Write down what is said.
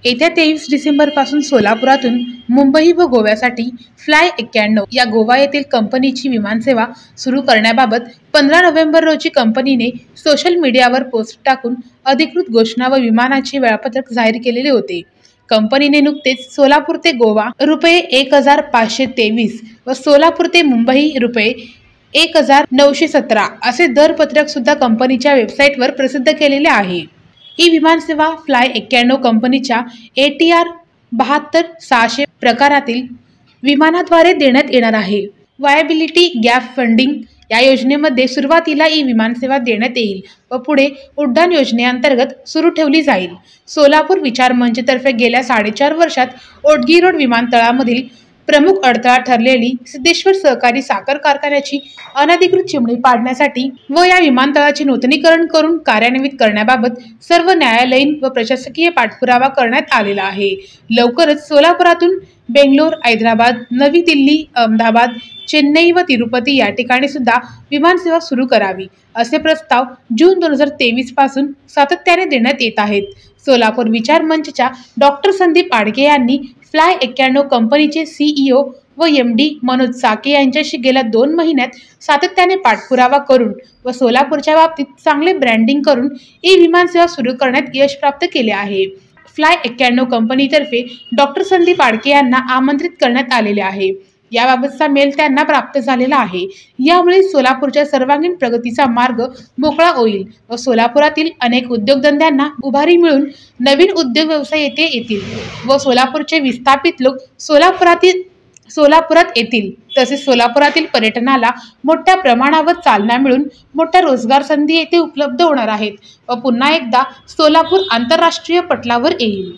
येत्या 23 डिसेंबरपासून सोलापुरातून मुंबई व गोव्यासाठी फ्लाय 91 या गोवा येथील कंपनीची विमानसेवा सुरू करण्याबाबत 15 नोव्हेंबर रोजी कंपनीने सोशल मीडियावर पोस्ट टाकून अधिकृत घोषणा व विमानाचे वेळापत्रक जाहीर केलेले होते। कंपनीने नुकतेच सोलापूर ते गोवा रुपये 1523 व सोलापूर ते मुंबई रुपये 1917 असे दरपत्रक सुद्धा कंपनीच्या वेबसाईटवर प्रसिद्ध केलेले आहे। ही विमानसेवा फ्लाय 91 कंपनीच्या ATR 72600 प्रकारातील विमानाद्वारे देण्यात येणार आहे। वायबिलिटी गॅप फंडिंग या योजनेमध्ये सुरुवातीला ही विमानसेवा देण्यात येईल व पुढे उड्डाण योजनेअंतर्गत सुरू ठेवली जाईल। सोलापूर विचार मंचतर्फे गेल्या 4.5 वर्षात ओटगी रोड विमानतळामधील प्रमुख अडथळा ठरलेली सिद्धेश्वर सहकारी साखर कारखान्याची अनधिकृत चिमणी पाडण्यासाठी व या विमानतळाचे नूतनीकरण करून कार्यान्वित करण्याबाबत सर्व न्यायालयीन व प्रशासकीय पाठपुरावा करण्यात आलेला आहे। लवकरच सोलापुरातून बेंगलोर, हैदराबाद, नवी दिल्ली, अहमदाबाद, चेन्नई व तिरुपती या ठिकाणी सुद्धा विमानसेवा सुरू करावी असे प्रस्ताव जून 2023 पासून सातत्याने देण्यात येत आहेत। सोलापूर विचार मंचच्या डॉक्टर संदीप आडके यांनी फ्लाय 91 कंपनीचे CEO व MD मनोज साके यांच्याशी गेल्या 2 महिन्यात सातत्याने पाठपुरावा करून व सोलापूरच्या बाबतीत चांगले ब्रँडिंग करून ही विमानसेवा सुरू करण्यात यश प्राप्त केले आहे। फ्लाय 91 कंपनीतर्फे डॉक्टर संदीप आडके यांना आमंत्रित करण्यात आलेले आहे। याबाबतचा मेल त्यांना प्राप्त झालेला आहे। यामुळे सोलापूरच्या सर्वांगीण प्रगतीचा मार्ग मोकळा होईल व सोलापुरातील अनेक उद्योगधंद्यांना उभारी मिळून नवीन उद्योग व्यवसाय येथे येतील व सोलापूरचे विस्थापित लोक सोलापुरात येतील। तसेच सोलापुरातील पर्यटनाला मोठ्या प्रमाणावर चालना मिळून मोठ्या रोजगार संधी येथे उपलब्ध होणार आहेत व पुन्हा एकदा सोलापूर आंतरराष्ट्रीय पटलावर येईल।